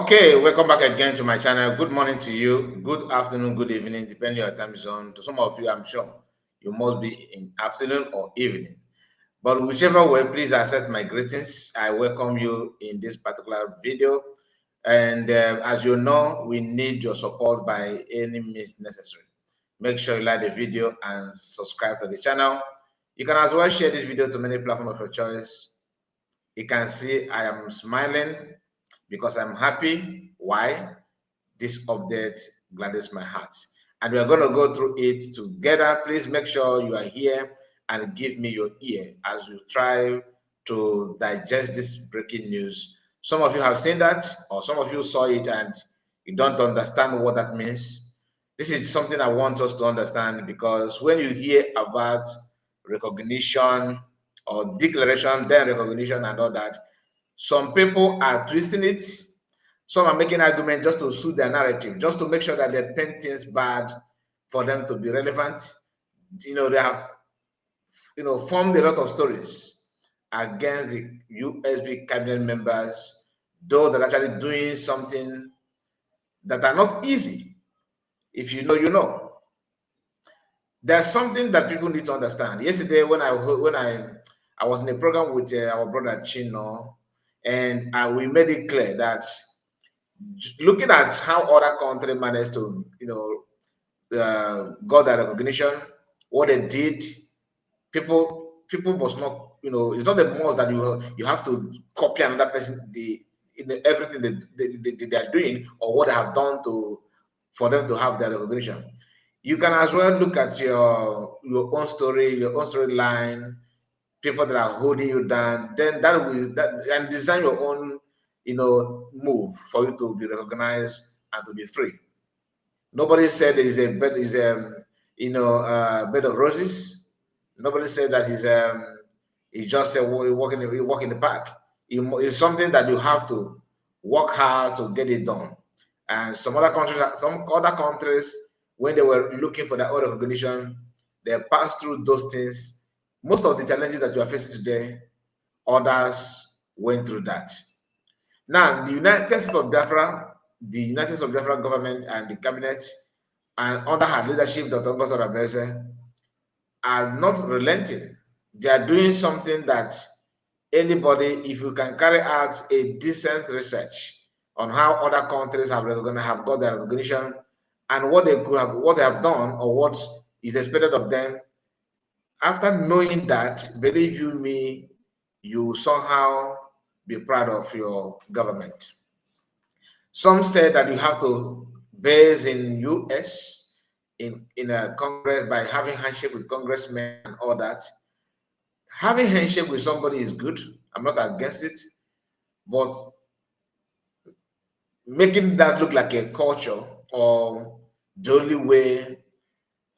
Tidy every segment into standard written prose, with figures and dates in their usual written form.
Okay, welcome back again to my channel. Good morning to you, good afternoon, good evening, depending on your time zone. To some of you, I'm sure you must be in afternoon or evening. But whichever way, please accept my greetings. I welcome you in this particular video. And as you know, we need your support by any means necessary. Make sure you like the video and subscribe to the channel. You can as well share this video to many platforms of your choice. You can see I am smiling because I'm happy. Why? This update gladdens my heart. And we are going to go through it together. Please make sure you are here and give me your ear as we try to digest this breaking news. Some of you have seen that, or some of you saw it and you don't understand what that means. This is something I want us to understand, because when you hear about recognition or declaration, then recognition and all that, some people are twisting it. Some are making arguments just to suit their narrative, just to make sure that they paint things bad for them to be relevant. They have, formed a lot of stories against the USB cabinet members, though they're actually doing something that are not easy. If you know, you know. There's something that people need to understand. Yesterday, when I was in a program with our brother Chino, and we made it clear that looking at how other countries managed to, got that recognition, what they did, people must not, it's not the most that you have to copy another person everything they are doing or what they have done for them to have that recognition. You can as well look at your own story, your own storyline, people that are holding you down, then and design your own, move for you to be recognized and to be free. Nobody said there is a bed bed of roses. Nobody said that he's just a walk in the park. It's something that you have to work hard to get it done. And some other countries, when they were looking for their own recognition, they passed through those things. Most of the challenges that you are facing today, others went through that. Now, the United States of Biafra, government and the cabinet, and under her leadership, Dr. Ngozi Okonjo-Iweala, are not relenting. They are doing something that anybody, if you can carry out a decent research on how other countries have got their recognition and what they have done or what is expected of them, after knowing that, believe you me, you somehow be proud of your government. Some say that you have to base in US in a Congress by having handshake with congressmen and all that. Having handshake with somebody is good. I'm not against it, but making that look like a culture or the only way,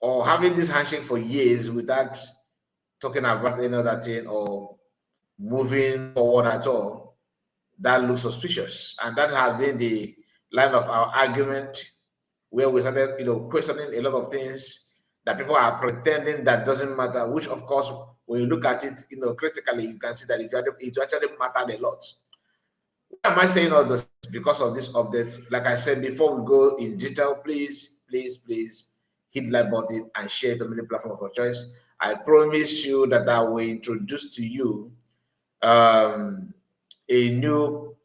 or having this handshake for years without talking about any other thing or moving forward at all, that looks suspicious. And that has been the line of our argument, where we started, questioning a lot of things that people are pretending that doesn't matter, which of course, when you look at it, critically, you can see that it actually mattered a lot. Why am I saying all this? Because of this update. Like I said, before we go in detail, please hit like button and share to many platforms of your choice. I promise you that I will introduce to you a new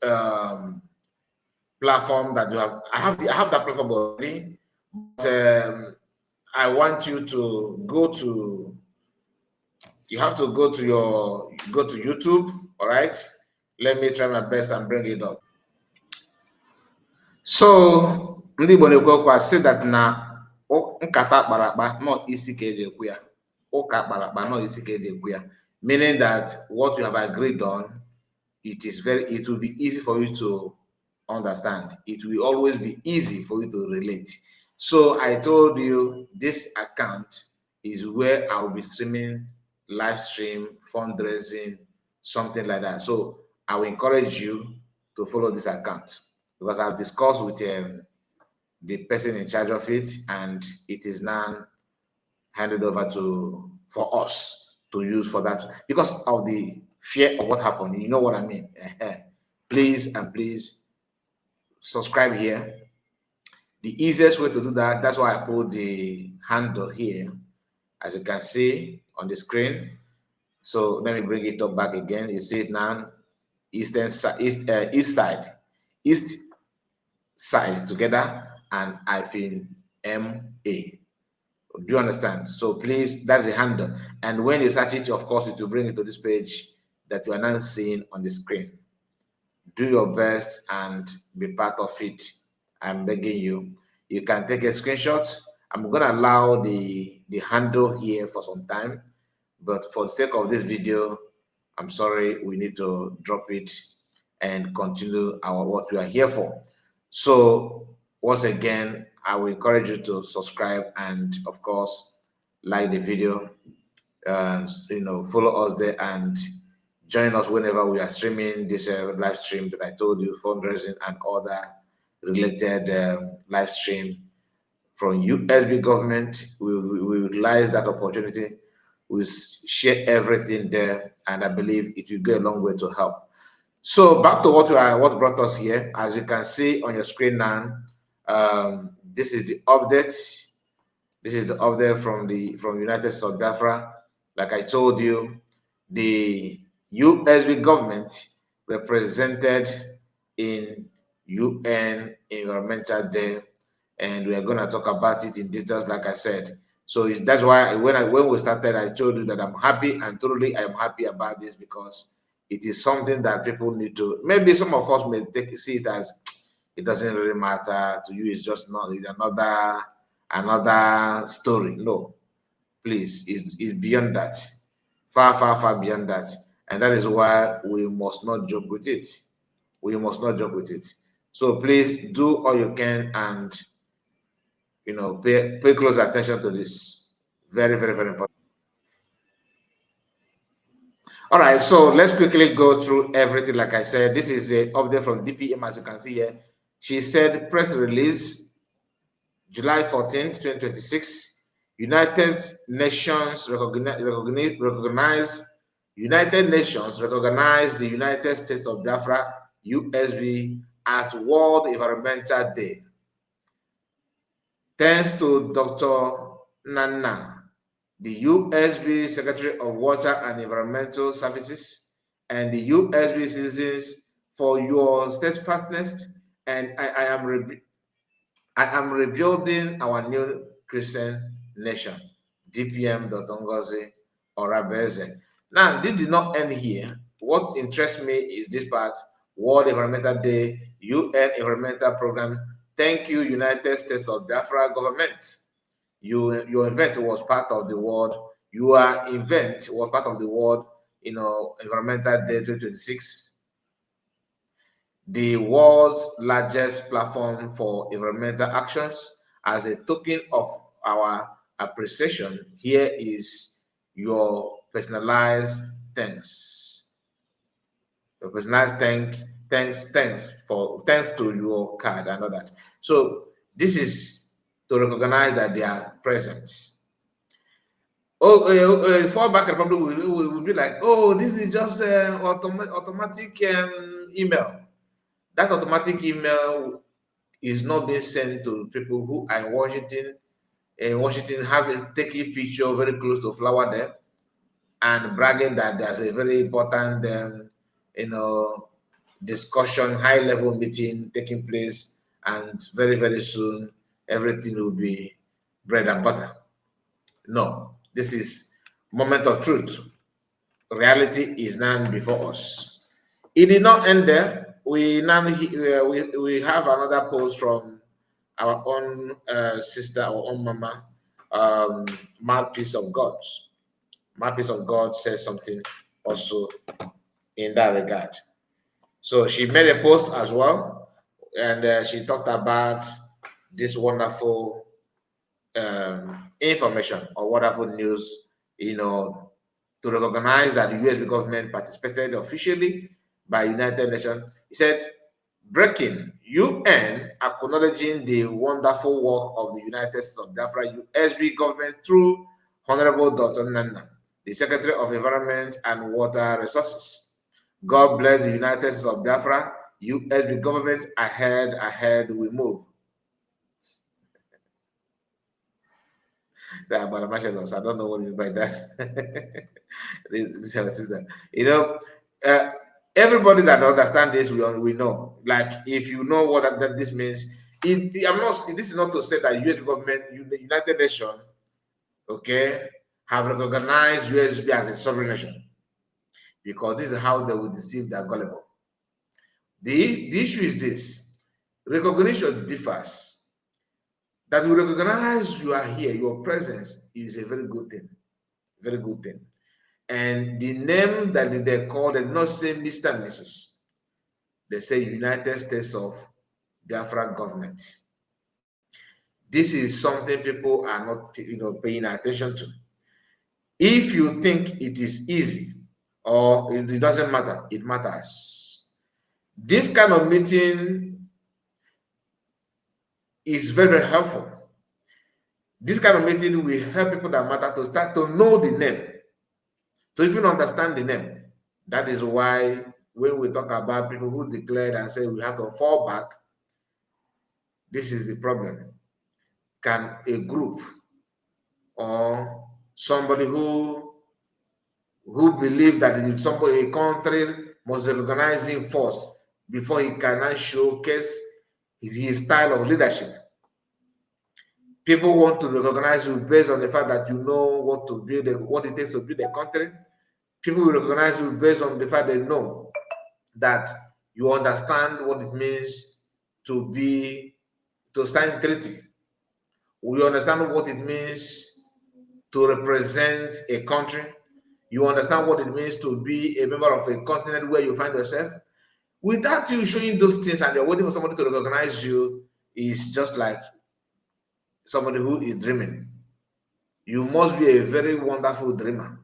platform that you have. I have that platform already, but I want you to go to. You have to go to YouTube. All right. Let me try my best and bring it up. So ndị Igbo na-ekwu okwu say that na nkata kpara akpa nọ isi ka eji ekwu ya. Ụka kpara akpa nọ isi ka eji ekwu ya. Meaning that what you have agreed on, it will be easy for you to understand. It will always be easy for you to relate. So I told you this account is where I will be streaming live stream, fundraising, something like that. So I will encourage you to follow this account, because I've discussed with the person in charge of it, and it is now handed over for us to use for that, because of the fear of what happened. You know what I mean? Please subscribe here. The easiest way to do that, that's why I put the handle here, as you can see on the screen. So let me bring it up back again. You see it now, east side together, and -MA. Do you understand? So please, that's the handle. And when you search it, of course, it will bring it to this page that you are now seeing on the screen. Do your best and be part of it. I'm begging you. You can take a screenshot. I'm going to allow the handle here for some time, but for the sake of this video, I'm sorry, we need to drop it and continue what we are here for. So once again, I will encourage you to subscribe and of course like the video, follow us there and join us whenever we are streaming this live stream that I told you, fundraising and other related live stream from USB government. We utilize that opportunity. We share everything there, and I believe it will go a long way to help. So back to what brought us here. As you can see on your screen now, this is the update. This is the update from United States of Biafra. Like I told you, the USB government represented in UN Environmental Day, and we are going to talk about it in details, like I said. So that's why when we started, I told you that I'm happy, and truly I am happy about this, because it is something that people need to. Maybe some of us may see it as it doesn't really matter to you. It's just not another story. No, please, it's beyond that, far beyond that, and that is why we must not joke with it. We must not joke with it. So please do all you can and pay close attention to this. Very important. All right, so let's quickly go through everything. Like I said, this is the update from DPM, as you can see here. She said, press release, July 14th, 2026, United Nations recognize the United States of Biafra, USB, at World Environmental Day. Thanks to Dr. Nana, the USB Secretary of Water and Environmental Services, and the USB citizens for your steadfastness, and I am rebuilding our new Christian nation. DPM Ngozi Orabeze. Now, this did not end here. What interests me is this part: World Environmental Day, UN Environmental Program. Thank you, United States of Biafra government. Your event was part of the world. Your event was part of the world, Environmental Day 2026. The world's largest platform for environmental actions. As a token of our appreciation, here is your personalized thanks. Your personalized thanks to your card and all that. So this is to recognize that they are present. Fall back Republic will be like, oh, this is just automatic email. That automatic email is not being sent to people who are in Washington. In Washington, taking a picture very close to flower there and bragging that there's a very important, discussion, high-level meeting taking place, and very soon everything will be bread and butter. No, this is moment of truth. Reality is now before us. It did not end there. We now we have another post from our own sister, our own mama, Mouthpiece of God. Mouthpiece of God says something also in that regard. So she made a post as well, and she talked about this wonderful information or wonderful news, to recognize that the USB government participated officially by United Nations. He said, breaking, UN acknowledging the wonderful work of the United States of Biafra USB government through Honorable Dr. Nana, the Secretary of Environment and Water Resources. God bless the United States of Biafra, USB government, ahead we move. So, but I'm actually lost. I don't know what you mean by that. This is sister. You know, uh, everybody that understand this, we know. Like, if you know what that this means, I'm not. This is not to say that U.S. government, the United Nations, okay, have recognized USB as a sovereign nation, because this is how they will deceive their gullible. The issue is this: recognition differs. That we recognize you are here, your presence is a very good thing. Very good thing. And the name that they call, they did not say Mr. and Mrs. They say United States of Biafra government. This is something people are not, paying attention to. If you think it is easy or it doesn't matter, it matters. This kind of meeting is very, very helpful. This kind of meeting will help people that matter to start to know the name, to even understand the name. That is why when we talk about people who declared and say we have to fall back, this is the problem. Can a group or somebody who believe that if somebody, a country must recognize him first before he cannot showcase his style of leadership? People want to recognize you based on the fact that you know what to build, what it takes to build a country. People will recognize you based on the fact they know that you understand what it means to sign treaty. You understand what it means to represent a country. You understand what it means to be a member of a continent where you find yourself. Without you showing those things and you're waiting for somebody to recognize you, is just like somebody who is dreaming. You must be a very wonderful dreamer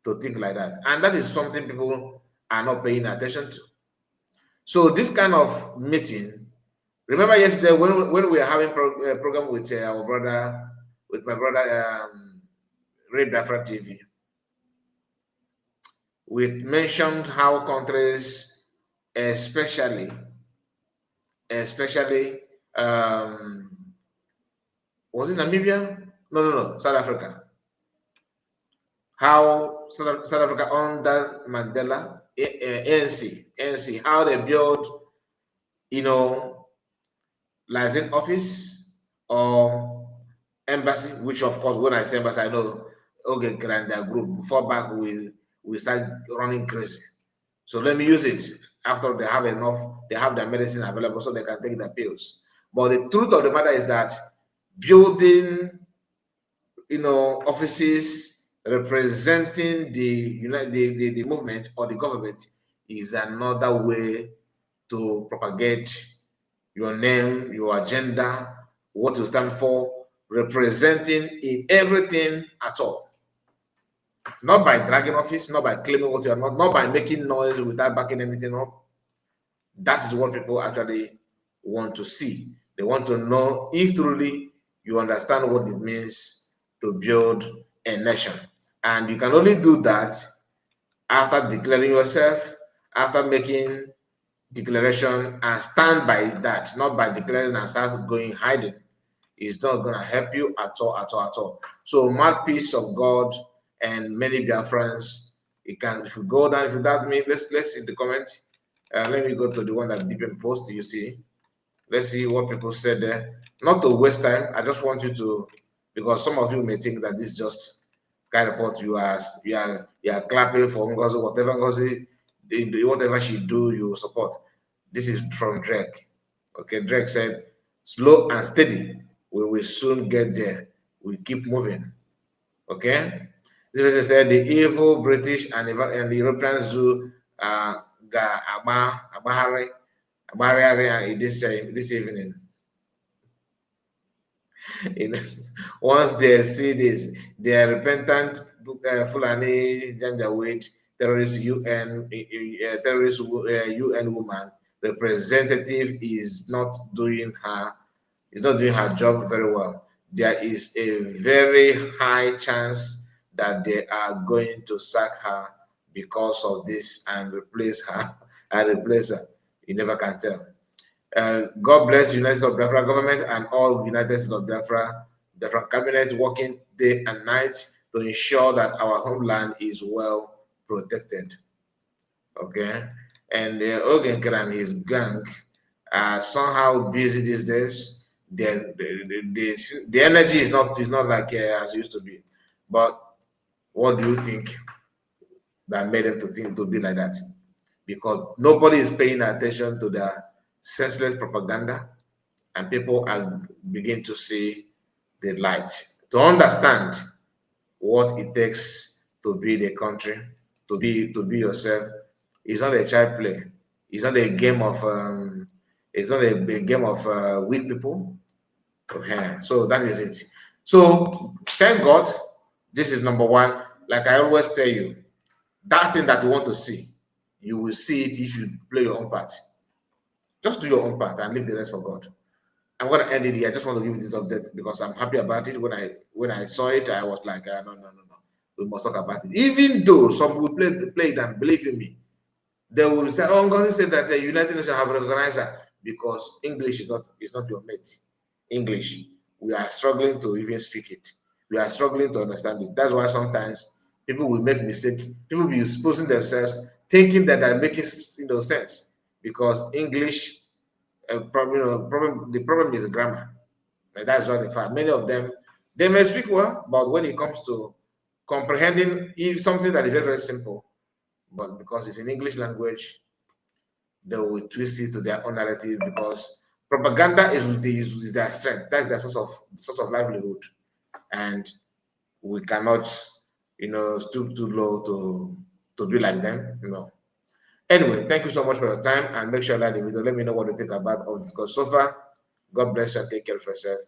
to think like that. And that is something people are not paying attention to. So this kind of meeting, remember yesterday when we were having a program with my brother, Ray Biafra TV, we mentioned how countries, especially was it Namibia? No, South Africa. How South Africa under Mandela, ANC, how they build, liaison office or embassy, which of course, when I say embassy, I know, okay, grander group. Before back, we start running crazy. So let me use it after they have enough, they have their medicine available so they can take the pills. But the truth of the matter is that building, offices representing the movement or the government is another way to propagate your name, your agenda, what you stand for, representing in everything at all. Not by dragging office, not by claiming what you are not by making noise without backing anything up. That is what people actually want to see. They want to know if truly you understand what it means to build a nation. And you can only do that after declaring yourself, after making declaration and stand by that, not by declaring and start going hiding. It's not going to help you at all. So, mad peace of God and many Biafrans, if you go down, if you doubt me, let's see the comments. Let me go to the one that Deepen post. You see, let's see what people said there. Not to waste time, I just want you to, because some of you may think that this is just kind of what you are clapping for Ngozi, whatever Ngozi, whatever she do, you support. This is from Drake. Okay, Drake said, slow and steady, we will soon get there. We keep moving. Okay? This person said, the evil British and the Europeans do this evening. Once they see this, they are repentant Fulani Janjaweed terrorist UN woman representative is not doing her job very well. There is a very high chance that they are going to sack her because of this and replace her. You never can tell. God bless the United States of Biafra government and all United States of Biafra cabinet working day and night to ensure that our homeland is well protected. Okay, and Ogenkere and his gang are somehow busy these days. The energy is not like as it used to be. But what do you think that made them to think to be like that? Because nobody is paying attention to the senseless propaganda, and people are begin to see the light, to understand what it takes to build a country, to be yourself. It's not a child play. It's not a game of weak people. Okay. So that is it. So thank God, this is number one. Like I always tell you, that thing that you want to see, you will see it if you play your own part. Just do your own part and leave the rest for God. I'm gonna end it here. I just want to give you this update because I'm happy about it. When I saw it, I was like, no. We must talk about it. Even though some will play it, and believe in me, they will say, "Oh, God said that the United Nations have recognized her," because English is not your mate. English, we are struggling to even speak it. We are struggling to understand it. That's why sometimes people will make mistakes. People will be exposing themselves, thinking that they're making sense, because English. The problem is grammar. And that's what the fact. Many of them, they may speak well, but when it comes to comprehending if something that is very, very simple, but because it's in English language, they will twist it to their own narrative, because propaganda is their strength. That's their source of livelihood. And we cannot, stoop too low to be like them. Anyway, thank you so much for your time, and make sure you like the video. Let me know what you think about all this discussed so far. God bless you and take care of yourself.